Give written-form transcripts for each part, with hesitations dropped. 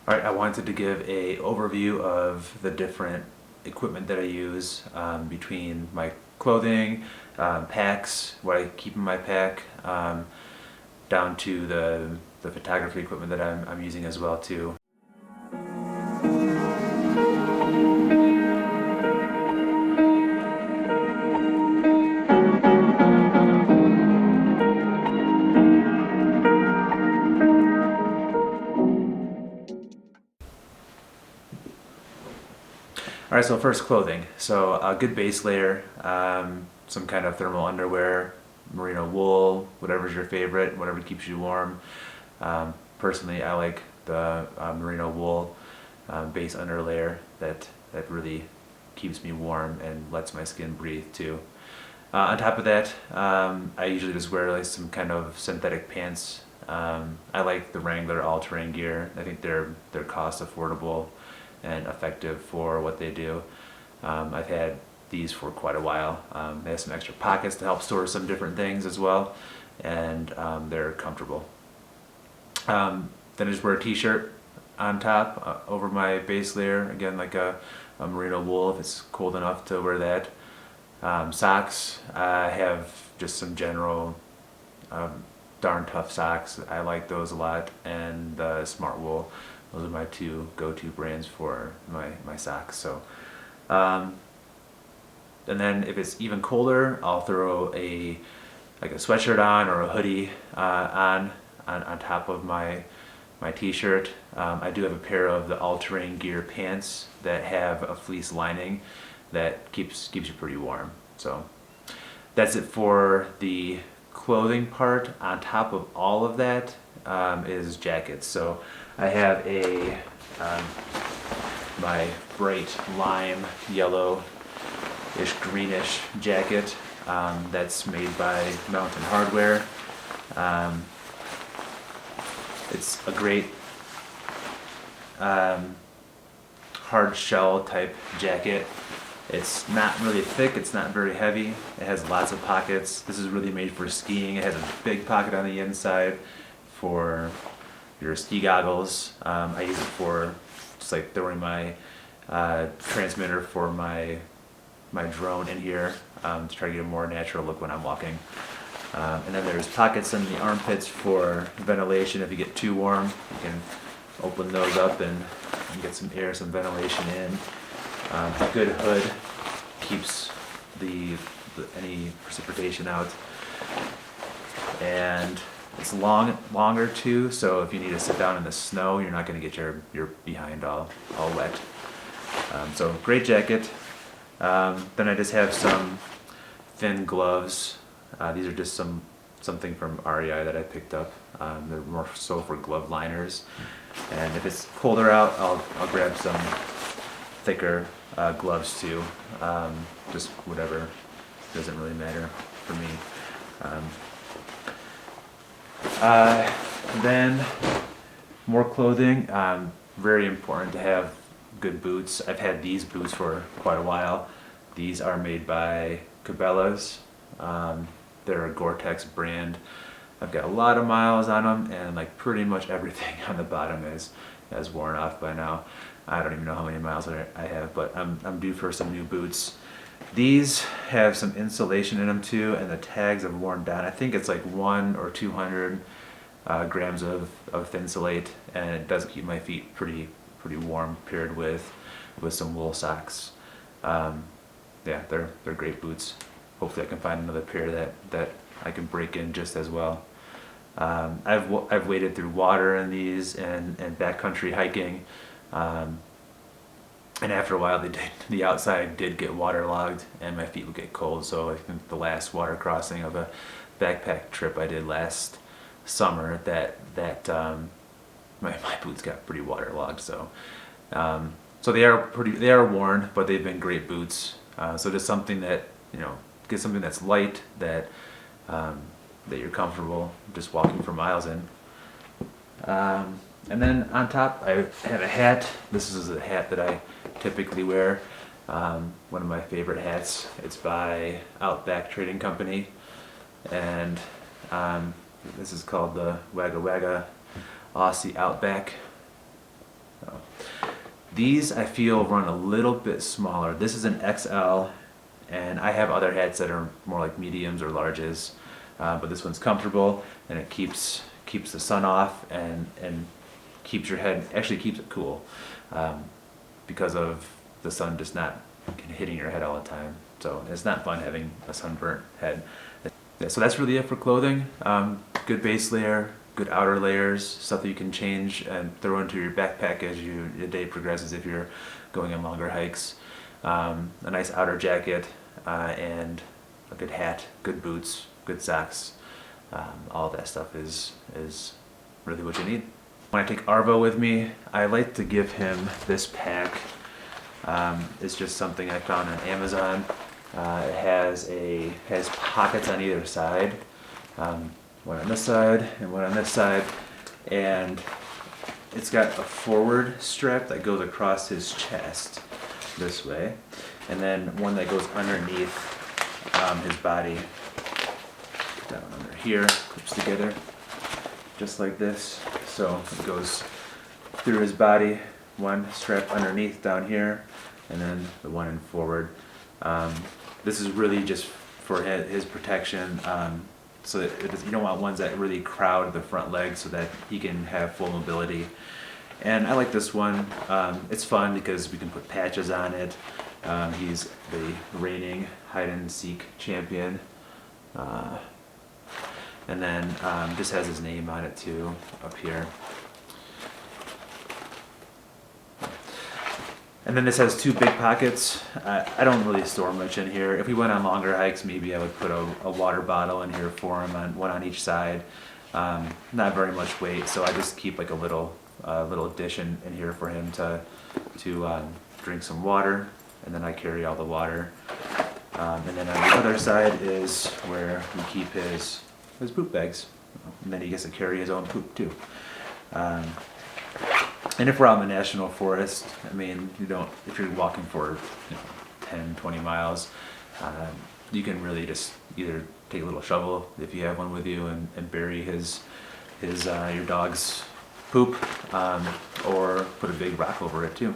Alright, I wanted to give a overview of the different equipment that I use between my clothing, packs, what I keep in my pack, down to the photography equipment that I'm using as well too. Alright, so first clothing. So a good base layer, some kind of thermal underwear, merino wool, whatever's your favorite, whatever keeps you warm. Personally, I like the merino wool base underlayer that really keeps me warm and lets my skin breathe too. On top of that, I usually just wear like some kind of synthetic pants. I like the Wrangler all-terrain gear. I think they're cost affordable and effective for what they do. I've had these for quite a while. They have some extra pockets to help store some different things as well, and they're comfortable. Then I just wear a t-shirt on top over my base layer, again like a merino wool if it's cold enough to wear that. Socks, I have just some general darn tough socks. I like those a lot, and the Smart Wool. Those are my two go-to brands for my socks. So, and then if it's even colder, I'll throw like a sweatshirt on or a hoodie on top of my t-shirt. I do have a pair of the all-terrain gear pants that have a fleece lining that keeps you pretty warm. So that's it for the clothing part. On top of all of that is jackets. So I have my bright lime yellow-ish greenish jacket that's made by Mountain Hardwear. It's a great hard shell type jacket. It's not really thick, it's not very heavy, it has lots of pockets. This is really made for skiing. It has a big pocket on the inside for your ski goggles. I use it for just like throwing my transmitter for my drone in here to try to get a more natural look when I'm walking. And then there's pockets in the armpits for ventilation. If you get too warm, you can open those up and get some air, some ventilation in. A good hood keeps any precipitation out. And it's longer too, so if you need to sit down in the snow, you're not going to get your behind all wet. So great jacket. Then I just have some thin gloves. These are just something from REI that I picked up. They're more so for glove liners. And if it's colder out, I'll grab some thicker gloves too. Just whatever, doesn't really matter for me. Then more clothing. Very important to have good boots. I've had these boots for quite a while. These are made by Cabela's. They're a Gore-Tex brand. I've got a lot of miles on them, and like pretty much everything on the bottom has worn off by now. I don't even know how many miles I have, but I'm due for some new boots. These have some insulation in them too, and the tags have worn down. I think it's like 100 or 200 grams of Thinsulate, and it does keep my feet pretty warm, paired with some wool socks. Yeah, they're great boots. Hopefully I can find another pair that I can break in just as well. I've waded through water in these and backcountry hiking, and after a while the outside did get waterlogged and my feet would get cold. So I think the last water crossing of a backpack trip I did last summer, my boots got pretty waterlogged. So they are worn, but they've been great boots. So just something that, get something that's light, that you're comfortable just walking for miles in. And then on top I have a hat. This is a hat that I typically wear. One of my favorite hats. It's by Outback Trading Company, and this is called the Wagga Aussie Outback. These I feel run a little bit smaller. This is an XL, and I have other hats that are more like mediums or larges, but this one's comfortable and it keeps the sun off and keeps your head, actually keeps it cool, because of the sun just not hitting your head all the time. So it's not fun having a sunburnt head. So that's really it for clothing. Good base layer, good outer layers, stuff that you can change and throw into your backpack as your day progresses if you're going on longer hikes. A nice outer jacket, and a good hat, good boots, good socks. All that stuff is really what you need. When I take Arvo with me, I like to give him this pack. It's just something I found on Amazon. It has pockets on either side. One on this side and one on this side, and it's got a forward strap that goes across his chest this way, and then one that goes underneath his body down under here, clips together just like this. So it goes through his body, one strap underneath down here, and then the one in forward. This is really just for his protection. So that you don't want ones that really crowd the front legs so that he can have full mobility. And I like this one. It's fun because we can put patches on it. He's the reigning hide and seek champion. And then this has his name on it too, up here. And then this has two big pockets. I don't really store much in here. If we went on longer hikes, maybe I would put a water bottle in here for him, one on each side. Not very much weight, so I just keep like a little dish in here for him to drink some water, and then I carry all the water. And then on the other side is where we keep his poop bags, and then he gets to carry his own poop too. And if we're out in the national forest, I mean, if you're walking for 10, 20 miles, you can really just either take a little shovel, if you have one with you, and bury your dog's poop, or put a big rock over it too.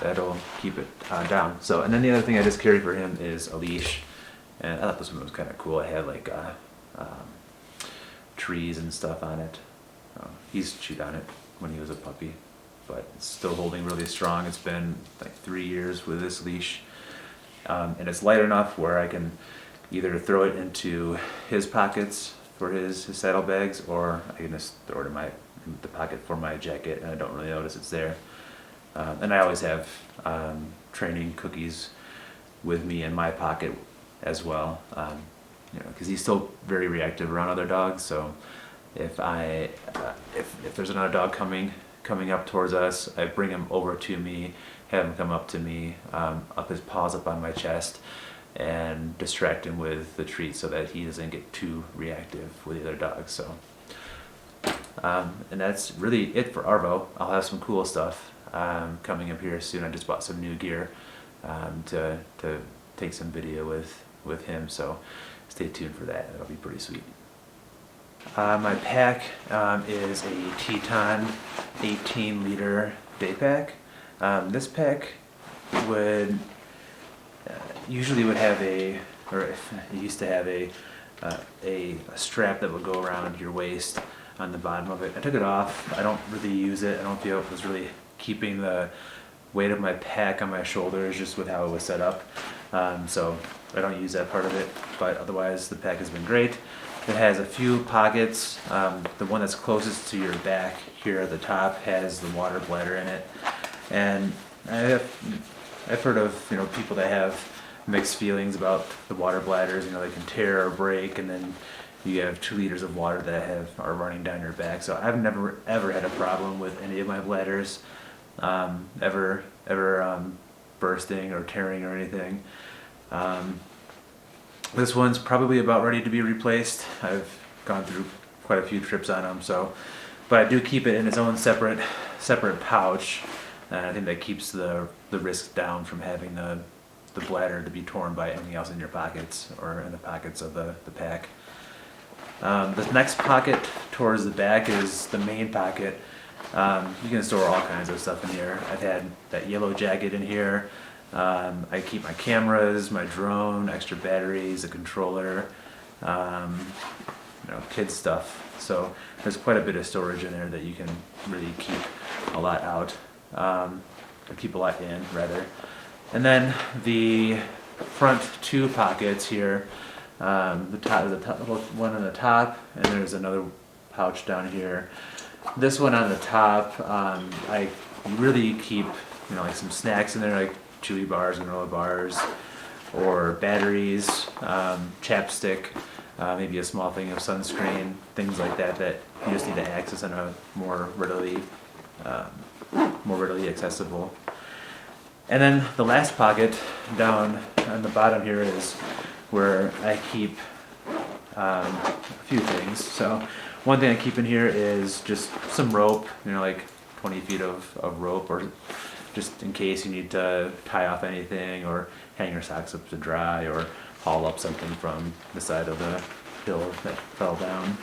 That'll keep it down. So, and then the other thing I just carry for him is a leash, and I thought this one was kind of cool. It had like trees and stuff on it. He's chewed on it when he was a puppy, but it's still holding really strong. It's been like 3 years with this leash, and it's light enough where I can either throw it into his pockets for his saddlebags, or I can just throw it in the pocket for my jacket, and I don't really notice it's there. And I always have training cookies with me in my pocket as well, because he's still very reactive around other dogs. So if there's another dog coming up towards us, I bring him over to me, have him come up to me, up his paws up on my chest, and distract him with the treat so that he doesn't get too reactive with the other dogs. So, and that's really it for Arvo. I'll have some cool stuff coming up here soon. I just bought some new gear to take some video with him, so stay tuned for that. That'll be pretty sweet. My pack is a Teton 18-liter day pack. This pack would usually have it used to have a strap that would go around your waist on the bottom of it. I took it off. I don't really use it. I don't feel it was really keeping the weight of my pack on my shoulders just with how it was set up. So I don't use that part of it, but otherwise the pack has been great. It has a few pockets. The one that's closest to your back here at the top has the water bladder in it. And I've heard of people that have mixed feelings about the water bladders. They can tear or break, and then you have 2 liters of water that are running down your back. So I've never ever had a problem with any of my bladders ever bursting or tearing or anything. This one's probably about ready to be replaced. I've gone through quite a few trips on them, but I do keep it in its own separate pouch, and I think that keeps the risk down from having the bladder to be torn by anything else in your pockets or in the pockets of the pack. The next pocket towards the back is the main pocket, You can store all kinds of stuff in here. I've had that yellow jacket in here. I keep my cameras, my drone, extra batteries, a controller, kids stuff. So there's quite a bit of storage in there that you can really keep a lot out, or keep a lot in rather. And then the front two pockets here, the little one on the top, and there's another pouch down here. This one on the top, I really keep like some snacks in there, like chewy bars, granola bars, or batteries, chapstick, maybe a small thing of sunscreen, things like that that you just need to access in a more readily accessible. And then the last pocket down on the bottom here is where I keep a few things. So one thing I keep in here is just some rope, like 20 feet of rope, or just in case you need to tie off anything or hang your socks up to dry or haul up something from the side of the hill that fell down.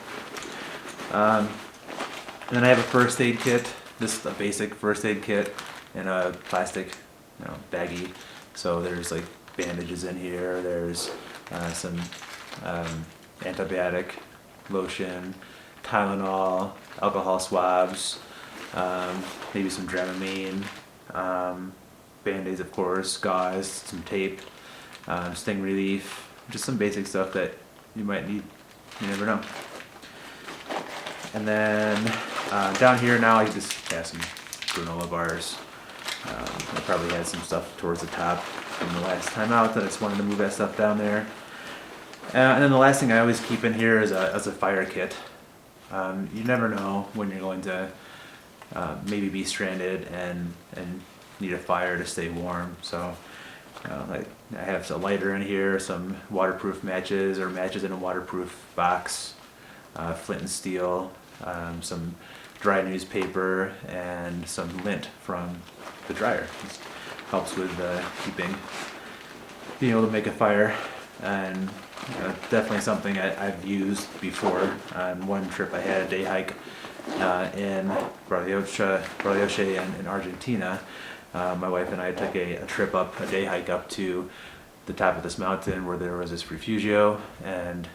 And then I have a first aid kit. This is a basic first aid kit in a plastic baggie. So there's like bandages in here, there's some antibiotic lotion, Tylenol, alcohol swabs, maybe some Dramamine, Band-Aids of course, gauze, some tape, sting relief, just some basic stuff that you might need, you never know. And then down here now I just have some granola bars. I probably had some stuff towards the top from the last time out that I just wanted to move that stuff down there. And then the last thing I always keep in here is a fire kit. You never know when you're going to maybe be stranded and need a fire to stay warm. So I have a lighter in here, some waterproof matches or matches in a waterproof box, flint and steel, some dry newspaper, and some lint from the dryer. Just helps with being able to make a fire, and definitely something I've used before. On one trip I had a day hike in Bariloche in Argentina. My wife and I took a day hike up to the top of this mountain where there was this refugio, and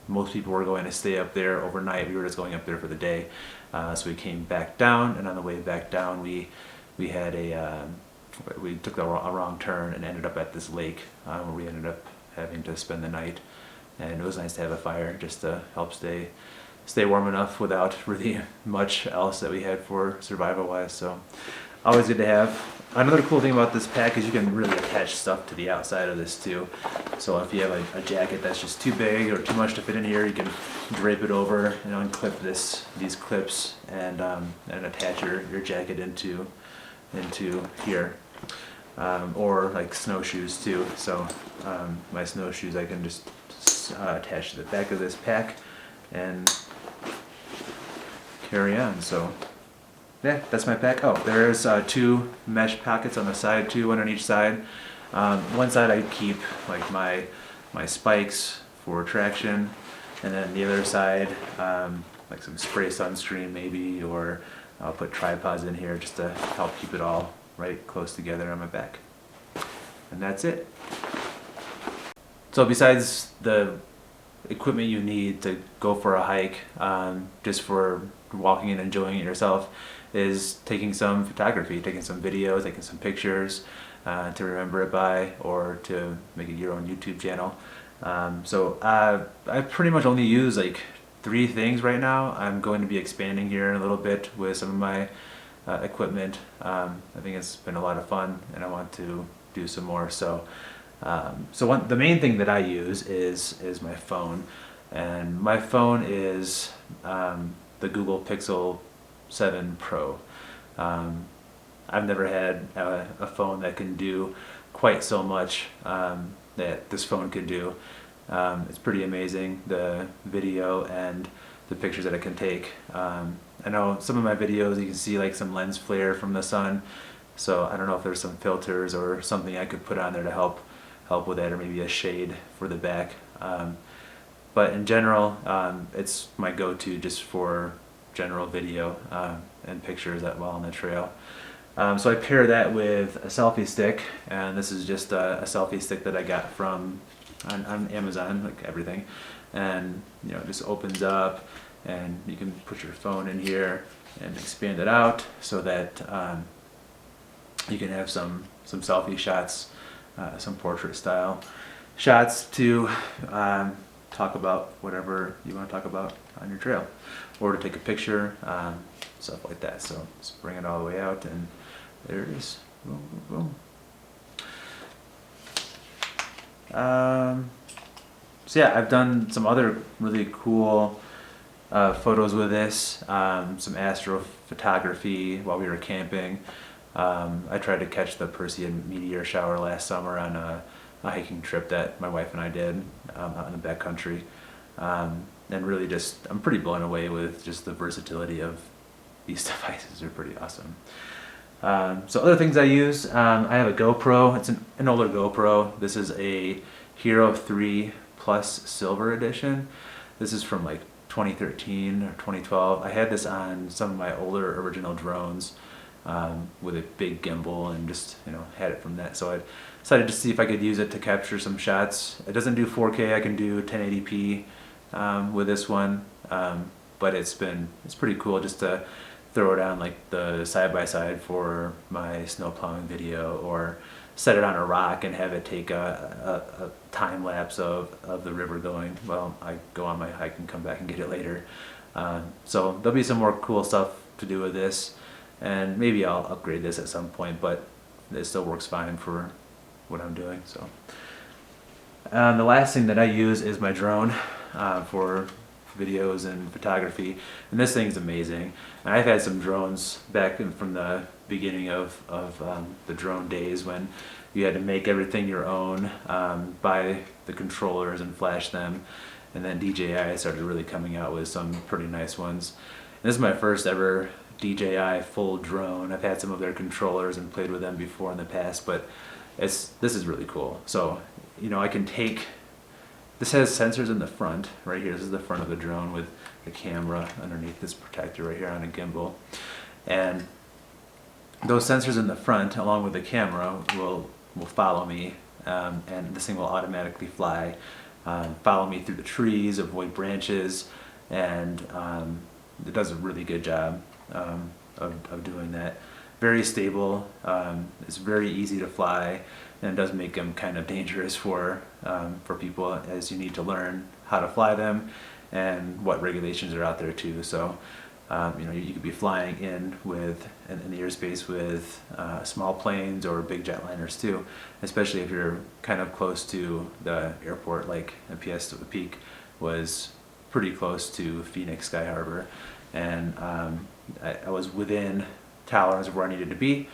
most people were going to stay up there overnight. We were just going up there for the day. So we came back down, and on the way back down we took a wrong turn and ended up at this lake where we ended up having to spend the night. And it was nice to have a fire just to help stay warm enough without really much else that we had for survival wise. So always good to have. Another cool thing about this pack is you can really attach stuff to the outside of this too. So if you have a jacket that's just too big or too much to fit in here, you can drape it over and unclip these clips and attach your jacket into here. Or like snowshoes too. So my snowshoes I can just attach to the back of this pack and carry on. So yeah, that's my pack. Oh, there's two mesh pockets on the side too, one on each side. One side I keep like my spikes for traction, and then the other side like some spray sunscreen maybe, or I'll put tripods in here just to help keep it all right close together on my back. And that's it. So besides the equipment you need to go for a hike, just for walking and enjoying it yourself, is taking some photography, taking some videos, taking some pictures to remember it by, or to make it your own YouTube channel. So I pretty much only use like 3 things right now. I'm going to be expanding here in a little bit with some of my equipment. I think it's been a lot of fun, and I want to do some more. So the main thing that I use is my phone, and my phone is the Google Pixel 7 Pro. I've never had a phone that can do quite so much that this phone can do. It's pretty amazing, the video and the pictures that it can take. I know some of my videos you can see like some lens flare from the sun, so I don't know if there's some filters or something I could put on there to help with that, or maybe a shade for the back. But in general, it's my go-to just for general video and pictures while on the trail. So I pair that with a selfie stick, and this is just a selfie stick that I got from on Amazon, like everything, and you know, it just opens up, and you can put your phone in here and expand it out so that you can have some selfie shots, some portrait style shots to talk about whatever you want to talk about on your trail, or to take a picture, stuff like that. So just bring it all the way out, and there it is. Boom, boom, boom. So yeah, I've done some other really cool photos with this, some astrophotography while we were camping. I tried to catch the Perseid meteor shower last summer on a hiking trip that my wife and I did out in the backcountry, and really just, I'm pretty blown away with just the versatility of these devices. They're pretty awesome. So other things I use, I have a GoPro. It's an older GoPro. This is a Hero 3 Plus Silver Edition. This is from like 2013 or 2012. I had this on some of my older original drones with a big gimbal, and just, you know, had it from that. So I decided to see if I could use it to capture some shots. It doesn't do 4K. I can do 1080p with this one, but it's pretty cool just to throw it on like the side-by-side for my snow plowing video, or set it on a rock and have it take a time lapse of the river going while I go on my hike and come back and get it later. So there'll be some more cool stuff to do with this, and maybe I'll upgrade this at some point, but it still works fine for what I'm doing. So the last thing that I use is my drone for videos and photography, and this thing's amazing. And I've had some drones back from the beginning of the drone days, when you had to make everything your own, buy the controllers and flash them, and then DJI started really coming out with some pretty nice ones. And this is my first ever DJI full drone. I've had some of their controllers and played with them before in the past, but this is really cool. So, you know, I can take, this has sensors in the front right here. This is the front of the drone with the camera underneath this protector right here on a gimbal, and those sensors in the front along with the camera will follow me, and this thing will automatically fly, follow me through the trees, avoid branches, and it does a really good job of doing that. Very stable. It's very easy to fly, and it does make them kind of dangerous for people, as you need to learn how to fly them and what regulations are out there too. So you know, you could be flying in the airspace with small planes or big jetliners too, especially if you're kind of close to the airport. Like PS Peak was pretty close to Phoenix Sky Harbor, and I was within tolerance of where I needed to be,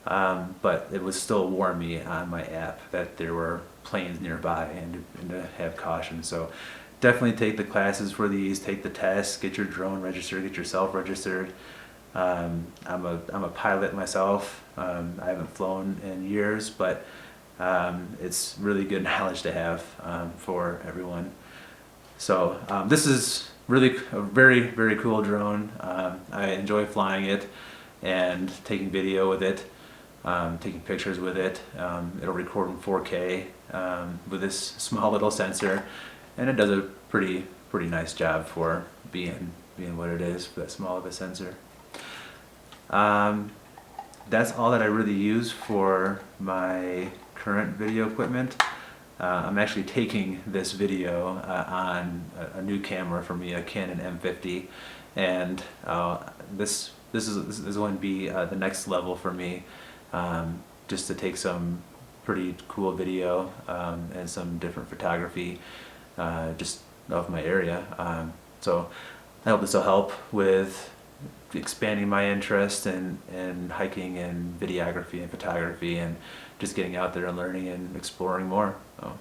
but it was still warn me on my app that there were planes nearby, and to have caution. So definitely take the classes for these, take the tests, get your drone registered, get yourself registered. I'm a pilot myself. I haven't flown in years, but it's really good knowledge to have for everyone. So this is really a very, very cool drone. I enjoy flying it and taking video with it, taking pictures with it. It'll record in 4K with this small little sensor, and it does a pretty nice job for being what it is for that small of a sensor. That's all that I really use for my current video equipment. I'm actually taking this video on a new camera for me, a Canon M50, and this is going to be the next level for me, just to take some pretty cool video and some different photography just of my area. So I hope this will help with expanding my interest in hiking and videography and photography, and just getting out there and learning and exploring more. So